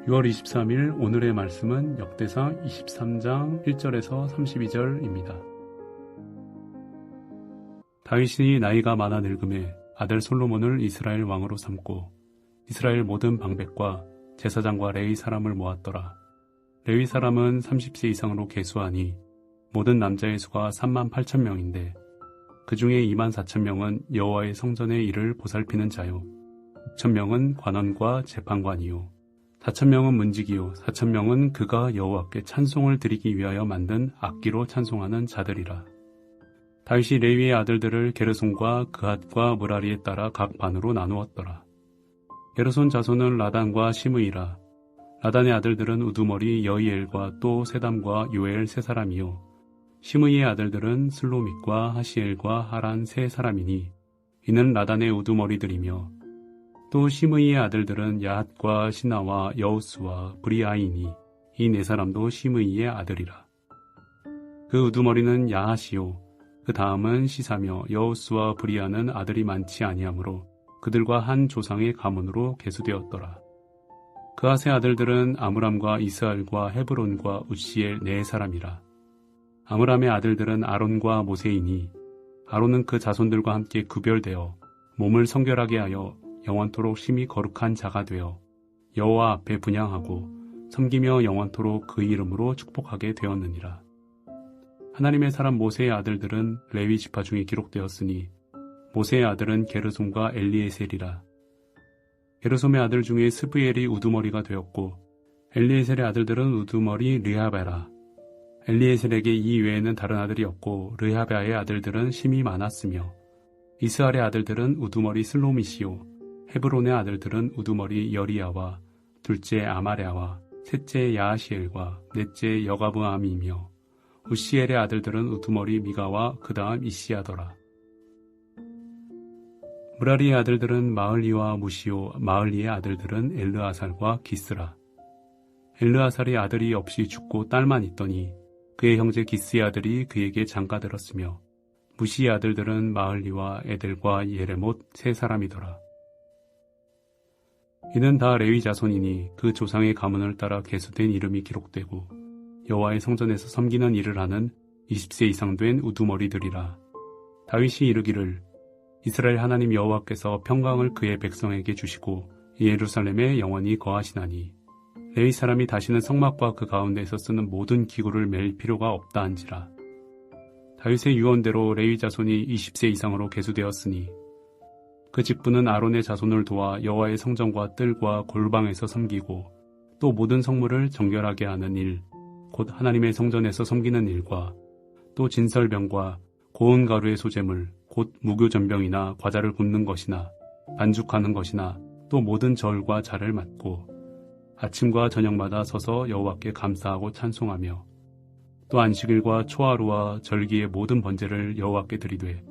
6월 23일 오늘의 말씀은 역대상 23장 1절에서 32절입니다. 다윗이 나이가 많아 늙음에 아들 솔로몬을 이스라엘 왕으로 삼고 이스라엘 모든 방백과 제사장과 레위 사람을 모았더라. 레위 사람은 30세 이상으로 계수하니 모든 남자의 수가 38,000명인데 그 중에 24,000명은 여호와의 성전의 일을 보살피는 자요 6,000명은 관원과 재판관이요 4,000명은 문지기요 4,000명은 그가 여호와께 찬송을 드리기 위하여 만든 악기로 찬송하는 자들이라. 다윗이 레위의 아들들을 게르손과 그핫과 무라리에 따라 각 반으로 나누었더라. 게르손 자손은 라단과 시므이라. 라단의 아들들은 우두머리 여이엘과 또 세담과 요엘 세 사람이요 시므이의 아들들은 슬로밋과 하시엘과 하란 세 사람이니 이는 라단의 우두머리들이며 또 시므이의 아들들은 야핫과 시나와 여우스와 브리아이니 이 네 사람도 시므이의 아들이라. 그 우두머리는 야핫이요 그 다음은 시사며 여우스와 브리아는 아들이 많지 아니하므로 그들과 한 조상의 가문으로 계수되었더라. 그핫의 아들들은 아므람과 이스알과 헤브론과 우시엘 네 사람이라. 아므람의 아들들은 아론과 모세이니 아론은 그 자손들과 함께 구별되어 몸을 성결하게 하여 영원토록 심히 거룩한 자가 되어 여호와 앞에 분향하고 섬기며 영원토록 그 이름으로 축복하게 되었느니라. 하나님의 사람 모세의 아들들은 레위 지파 중에 기록되었으니 모세의 아들은 게르솜과 엘리에셀이라. 게르솜의 아들 중에 스브엘이 우두머리가 되었고 엘리에셀의 아들들은 우두머리 르하베라. 엘리에셀에게 이 외에는 다른 아들이 없고 르하베아의 아들들은 심이 많았으며 이스알의 아들들은 우두머리 슬로미시요 헤브론의 아들들은 우두머리 여리야와 둘째 아마랴와 셋째 야하시엘과 넷째 여가브암이며 우시엘의 아들들은 우두머리 미가와 그 다음 이시야더라. 무라리의 아들들은 마을리와 무시오 마을리의 아들들은 엘르아살과 기스라. 엘르아살이 아들이 없이 죽고 딸만 있더니 그의 형제 기스의 아들이 그에게 장가들었으며 무시의 아들들은 마을리와 에델과 예레못 세 사람이더라. 이는 다 레위 자손이니 그 조상의 가문을 따라 계수된 이름이 기록되고 여호와의 성전에서 섬기는 일을 하는 20세 이상 된 우두머리들이라. 다윗이 이르기를 이스라엘 하나님 여호와께서 평강을 그의 백성에게 주시고 예루살렘에 영원히 거하시나니 레위 사람이 다시는 성막과 그 가운데에서 쓰는 모든 기구를 맬 필요가 없다 한지라. 다윗의 유언대로 레위 자손이 20세 이상으로 계수되었으니 그 직분은 아론의 자손을 도와 여호와의 성전과 뜰과 골방에서 섬기고 또 모든 성물을 정결하게 하는 일, 곧 하나님의 성전에서 섬기는 일과 또 진설병과 고운 가루의 소재물, 곧 무교전병이나 과자를 굽는 것이나 반죽하는 것이나 또 모든 절과 자를 맡고 아침과 저녁마다 서서 여호와께 감사하고 찬송하며 또 안식일과 초하루와 절기의 모든 번제를 여호와께 드리되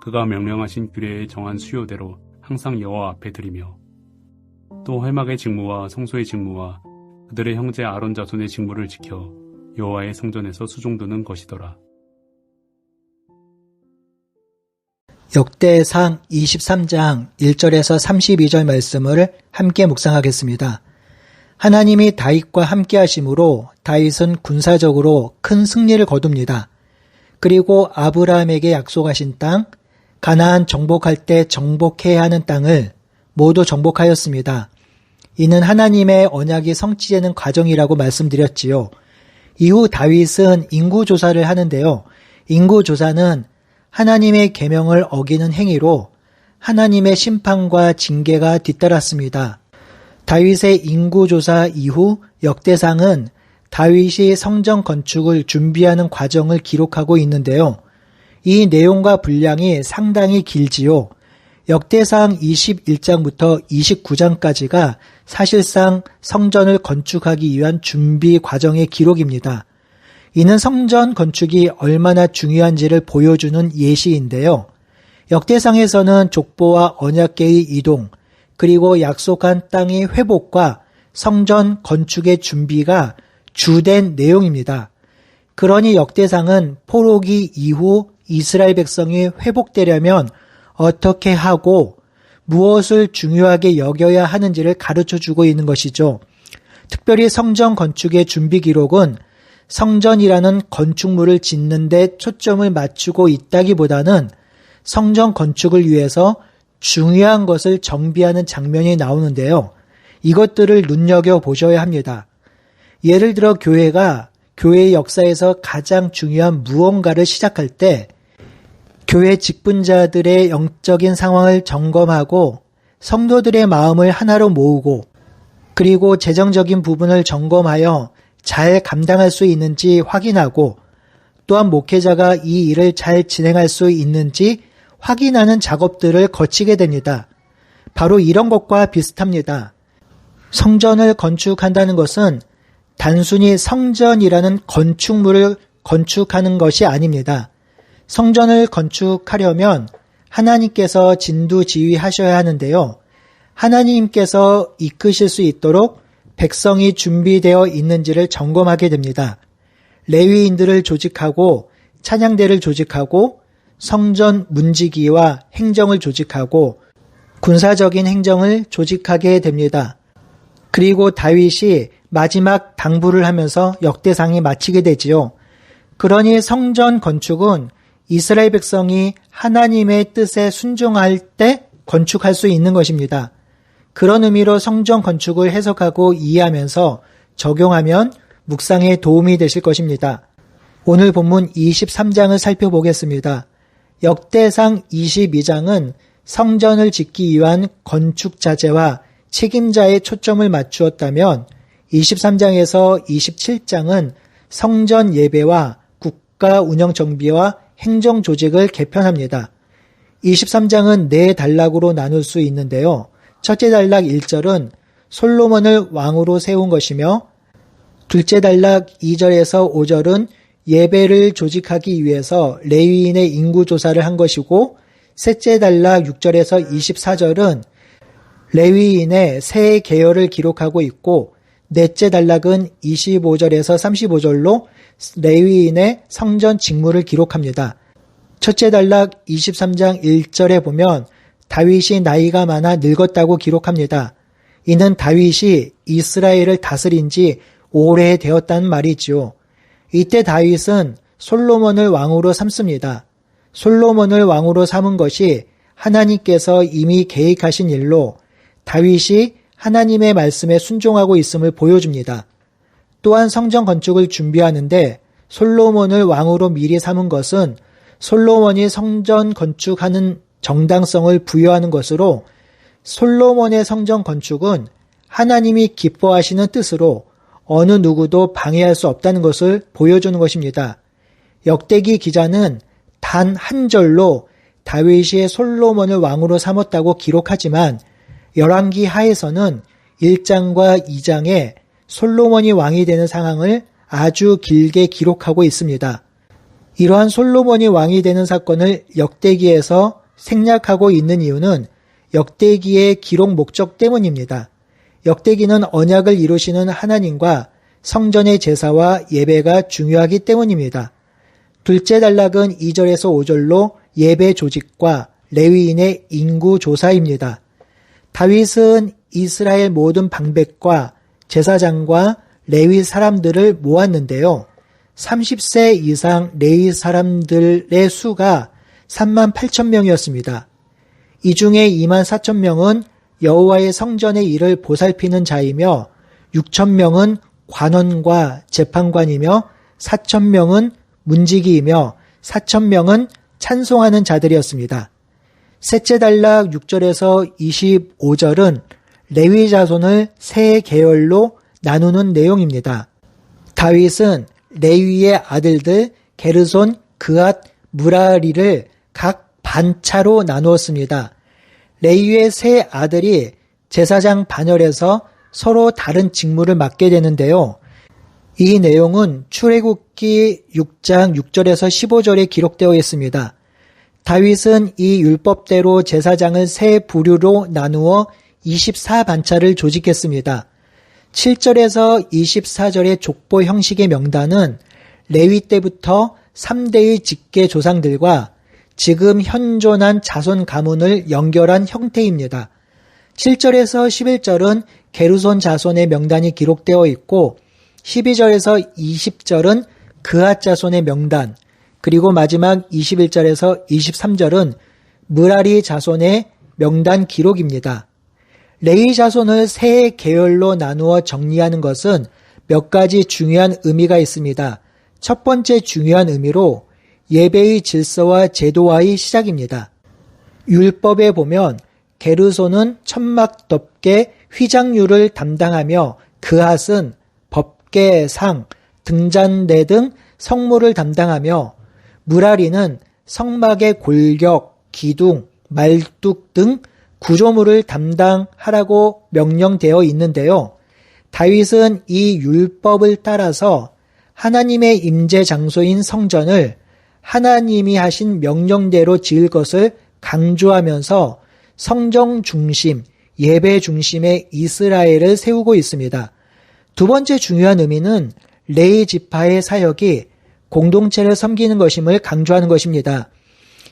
그가 명령하신 규례에 정한 수요대로 항상 여호와 앞에 드리며 또 회막의 직무와 성소의 직무와 그들의 형제 아론 자손의 직무를 지켜 여호와의 성전에서 수종드는 것이더라. 역대상 23장 1절에서 32절 말씀을 함께 묵상하겠습니다. 하나님이 다윗과 함께 하심으로 다윗은 군사적으로 큰 승리를 거둡니다. 그리고 아브라함에게 약속하신 땅, 가나안 정복할 때 정복해야 하는 땅을 모두 정복하였습니다. 이는 하나님의 언약이 성취되는 과정이라고 말씀드렸지요. 이후 다윗은 인구조사를 하는데요. 인구조사는 하나님의 계명을 어기는 행위로 하나님의 심판과 징계가 뒤따랐습니다. 다윗의 인구조사 이후 역대상은 다윗이 성전 건축을 준비하는 과정을 기록하고 있는데요. 이 내용과 분량이 상당히 길지요. 역대상 21장부터 29장까지가 사실상 성전을 건축하기 위한 준비 과정의 기록입니다. 이는 성전 건축이 얼마나 중요한지를 보여주는 예시인데요. 역대상에서는 족보와 언약궤의 이동, 그리고 약속한 땅의 회복과 성전 건축의 준비가 주된 내용입니다. 그러니 역대상은 포로기 이후 이스라엘 백성이 회복되려면 어떻게 하고 무엇을 중요하게 여겨야 하는지를 가르쳐주고 있는 것이죠. 특별히 성전 건축의 준비 기록은 성전이라는 건축물을 짓는 데 초점을 맞추고 있다기보다는 성전 건축을 위해서 중요한 것을 정비하는 장면이 나오는데요. 이것들을 눈여겨보셔야 합니다. 예를 들어 교회가 교회의 역사에서 가장 중요한 무언가를 시작할 때 교회 직분자들의 영적인 상황을 점검하고 성도들의 마음을 하나로 모으고 그리고 재정적인 부분을 점검하여 잘 감당할 수 있는지 확인하고 또한 목회자가 이 일을 잘 진행할 수 있는지 확인하는 작업들을 거치게 됩니다. 바로 이런 것과 비슷합니다. 성전을 건축한다는 것은 단순히 성전이라는 건축물을 건축하는 것이 아닙니다. 성전을 건축하려면 하나님께서 진두지휘하셔야 하는데요. 하나님께서 이끄실 수 있도록 백성이 준비되어 있는지를 점검하게 됩니다. 레위인들을 조직하고 찬양대를 조직하고 성전 문지기와 행정을 조직하고 군사적인 행정을 조직하게 됩니다. 그리고 다윗이 마지막 당부를 하면서 역대상이 마치게 되지요. 그러니 성전 건축은 이스라엘 백성이 하나님의 뜻에 순종할 때 건축할 수 있는 것입니다. 그런 의미로 성전 건축을 해석하고 이해하면서 적용하면 묵상에 도움이 되실 것입니다. 오늘 본문 23장을 살펴보겠습니다. 역대상 22장은 성전을 짓기 위한 건축 자재와 책임자의 초점을 맞추었다면 23장에서 27장은 성전 예배와 국가 운영 정비와 행정 조직을 개편합니다. 23장은 네 단락으로 나눌 수 있는데요. 첫째 단락 1절은 솔로몬을 왕으로 세운 것이며 둘째 단락 2절에서 5절은 예배를 조직하기 위해서 레위인의 인구 조사를 한 것이고 셋째 단락 6절에서 24절은 레위인의 세 계열을 기록하고 있고 넷째 단락은 25절에서 35절로 레위인의 성전 직무를 기록합니다. 첫째 단락 23장 1절에 보면 다윗이 나이가 많아 늙었다고 기록합니다. 이는 다윗이 이스라엘을 다스린 지 오래되었다는 말이지요. 이때 다윗은 솔로몬을 왕으로 삼습니다. 솔로몬을 왕으로 삼은 것이 하나님께서 이미 계획하신 일로 다윗이 하나님의 말씀에 순종하고 있음을 보여줍니다. 또한 성전 건축을 준비하는데 솔로몬을 왕으로 미리 삼은 것은 솔로몬이 성전 건축하는 정당성을 부여하는 것으로 솔로몬의 성전 건축은 하나님이 기뻐하시는 뜻으로 어느 누구도 방해할 수 없다는 것을 보여주는 것입니다. 역대기 기자는 단 한 절로 다윗이 솔로몬을 왕으로 삼았다고 기록하지만 열왕기 하에서는 1장과 2장에 솔로몬이 왕이 되는 상황을 아주 길게 기록하고 있습니다. 이러한 솔로몬이 왕이 되는 사건을 역대기에서 생략하고 있는 이유는 역대기의 기록 목적 때문입니다. 역대기는 언약을 이루시는 하나님과 성전의 제사와 예배가 중요하기 때문입니다. 둘째 단락은 2절에서 5절로 예배 조직과 레위인의 인구 조사입니다. 다윗은 이스라엘 모든 방백과 제사장과 레위 사람들을 모았는데요. 30세 이상 레위 사람들의 수가 3만 8천 명이었습니다. 이 중에 2만 4천 명은 여호와의 성전의 일을 보살피는 자이며 6천 명은 관원과 재판관이며 4천 명은 문지기이며 4천 명은 찬송하는 자들이었습니다. 셋째 단락 6절에서 25절은 레위 자손을 세 계열로 나누는 내용입니다. 다윗은 레위의 아들들 게르손, 그앗, 무라리를 각 반차로 나누었습니다. 레위의 세 아들이 제사장 반열에서 서로 다른 직무를 맡게 되는데요. 이 내용은 출애굽기 6장 6절에서 15절에 기록되어 있습니다. 다윗은 이 율법대로 제사장을 세 부류로 나누어 24반차를 조직했습니다. 7절에서 24절의 족보 형식의 명단은 레위 때부터 3대의 직계 조상들과 지금 현존한 자손 가문을 연결한 형태입니다. 7절에서 11절은 게르손 자손의 명단이 기록되어 있고 12절에서 20절은 그앗 자손의 명단, 그리고 마지막 21절에서 23절은 므라리 자손의 명단 기록입니다. 레위 자손을 세 계열로 나누어 정리하는 것은 몇 가지 중요한 의미가 있습니다. 첫 번째 중요한 의미로 예배의 질서와 제도와의 시작입니다. 율법에 보면 게르손은 천막 덮개, 휘장유를 담당하며 그앗은 법계, 상, 등잔대 등 성물을 담당하며 므라리는 성막의 골격, 기둥, 말뚝 등 구조물을 담당하라고 명령되어 있는데요. 다윗은 이 율법을 따라서 하나님의 임재 장소인 성전을 하나님이 하신 명령대로 지을 것을 강조하면서 성정 중심, 예배 중심의 이스라엘을 세우고 있습니다. 두 번째 중요한 의미는 레위 지파의 사역이 공동체를 섬기는 것임을 강조하는 것입니다.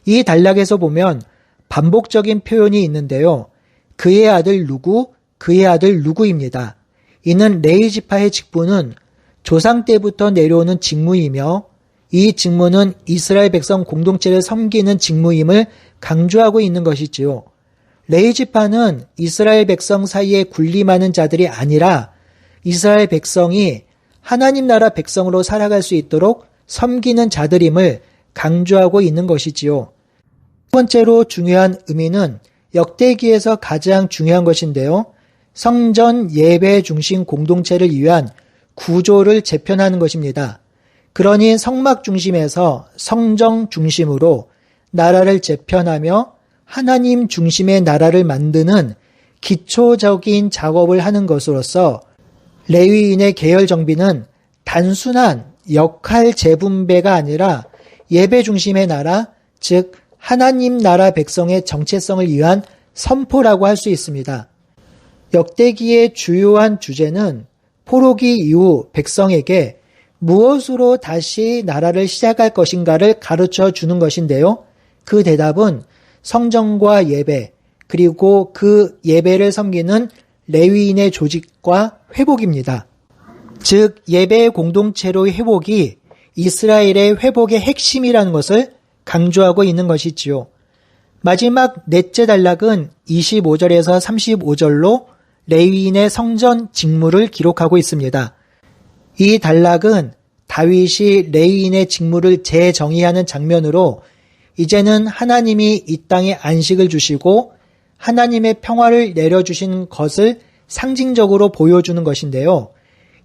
이 단락에서 보면 반복적인 표현이 있는데요. 그의 아들 누구, 그의 아들 누구입니다. 이는 레위 지파의 직분은 조상 때부터 내려오는 직무이며 이 직무는 이스라엘 백성 공동체를 섬기는 직무임을 강조하고 있는 것이지요. 레위 지파는 이스라엘 백성 사이에 군림하는 자들이 아니라 이스라엘 백성이 하나님 나라 백성으로 살아갈 수 있도록 섬기는 자들임을 강조하고 있는 것이지요. 두 번째로 중요한 의미는 역대기에서 가장 중요한 것인데요. 성전 예배 중심 공동체를 위한 구조를 재편하는 것입니다. 그러니 성막 중심에서 성정 중심으로 나라를 재편하며 하나님 중심의 나라를 만드는 기초적인 작업을 하는 것으로서 레위인의 계열 정비는 단순한 역할 재분배가 아니라 예배 중심의 나라, 즉 하나님 나라 백성의 정체성을 위한 선포라고 할 수 있습니다. 역대기의 주요한 주제는 포로기 이후 백성에게 무엇으로 다시 나라를 시작할 것인가를 가르쳐 주는 것인데요. 그 대답은 성전과 예배, 그리고 그 예배를 섬기는 레위인의 조직과 회복입니다. 즉 예배의 공동체로의 회복이 이스라엘의 회복의 핵심이라는 것을 강조하고 있는 것이지요. 마지막 넷째 단락은 25절에서 35절로 레위인의 성전 직무를 기록하고 있습니다. 이 단락은 다윗이 레위인의 직무를 재정의하는 장면으로 이제는 하나님이 이 땅에 안식을 주시고 하나님의 평화를 내려주신 것을 상징적으로 보여주는 것인데요.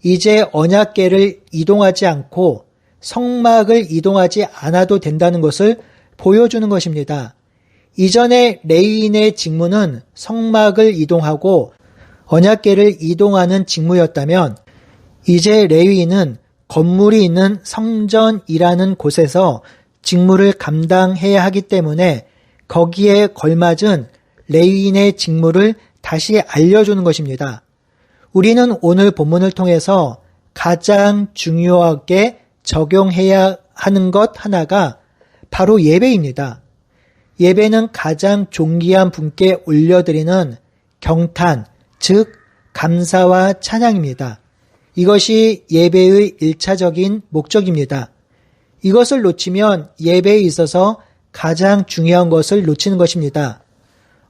이제 언약궤를 이동하지 않고 성막을 이동하지 않아도 된다는 것을 보여주는 것입니다. 이전에 레위인의 직무는 성막을 이동하고 언약궤를 이동하는 직무였다면 이제 레위인은 건물이 있는 성전이라는 곳에서 직무를 감당해야 하기 때문에 거기에 걸맞은 레위인의 직무를 다시 알려주는 것입니다. 우리는 오늘 본문을 통해서 가장 중요하게 적용해야 하는 것 하나가 바로 예배입니다. 예배는 가장 존귀한 분께 올려드리는 경탄, 즉 감사와 찬양입니다. 이것이 예배의 1차적인 목적입니다. 이것을 놓치면 예배에 있어서 가장 중요한 것을 놓치는 것입니다.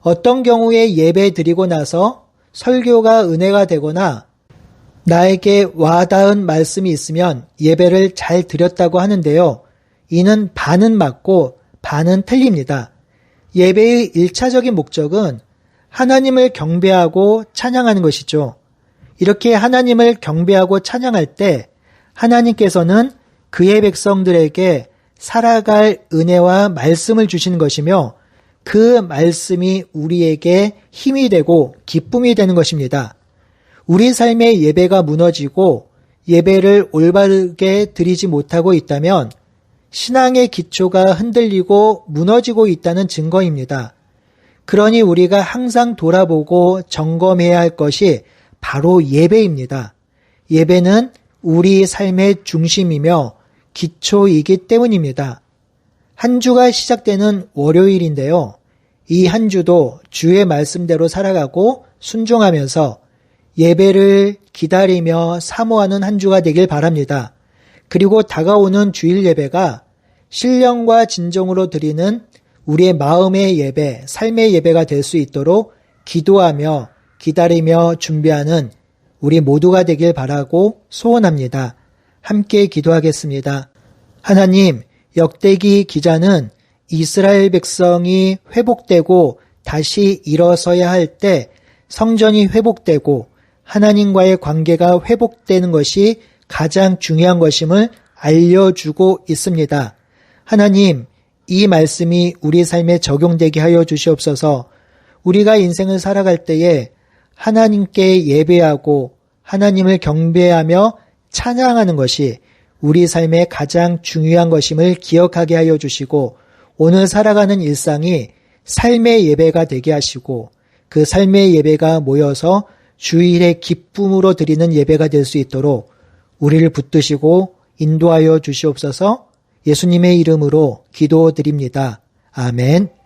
어떤 경우에 예배 드리고 나서 설교가 은혜가 되거나 나에게 와닿은 말씀이 있으면 예배를 잘 드렸다고 하는데요. 이는 반은 맞고 반은 틀립니다. 예배의 1차적인 목적은 하나님을 경배하고 찬양하는 것이죠. 이렇게 하나님을 경배하고 찬양할 때 하나님께서는 그의 백성들에게 살아갈 은혜와 말씀을 주시는 것이며 그 말씀이 우리에게 힘이 되고 기쁨이 되는 것입니다. 우리 삶의 예배가 무너지고 예배를 올바르게 드리지 못하고 있다면 신앙의 기초가 흔들리고 무너지고 있다는 증거입니다. 그러니 우리가 항상 돌아보고 점검해야 할 것이 바로 예배입니다. 예배는 우리 삶의 중심이며 기초이기 때문입니다. 한 주가 시작되는 월요일인데요. 이 한 주도 주의 말씀대로 살아가고 순종하면서 예배를 기다리며 사모하는 한 주가 되길 바랍니다. 그리고 다가오는 주일 예배가 신령과 진정으로 드리는 우리의 마음의 예배, 삶의 예배가 될 수 있도록 기도하며 기다리며 준비하는 우리 모두가 되길 바라고 소원합니다. 함께 기도하겠습니다. 하나님, 역대기 기자는 이스라엘 백성이 회복되고 다시 일어서야 할 때 성전이 회복되고 하나님과의 관계가 회복되는 것이 가장 중요한 것임을 알려주고 있습니다. 하나님, 이 말씀이 우리 삶에 적용되게 하여 주시옵소서. 우리가 인생을 살아갈 때에 하나님께 예배하고 하나님을 경배하며 찬양하는 것이 우리 삶의 가장 중요한 것임을 기억하게 하여 주시고 오늘 살아가는 일상이 삶의 예배가 되게 하시고 그 삶의 예배가 모여서 주일의 기쁨으로 드리는 예배가 될 수 있도록 우리를 붙드시고 인도하여 주시옵소서. 예수님의 이름으로 기도드립니다. 아멘.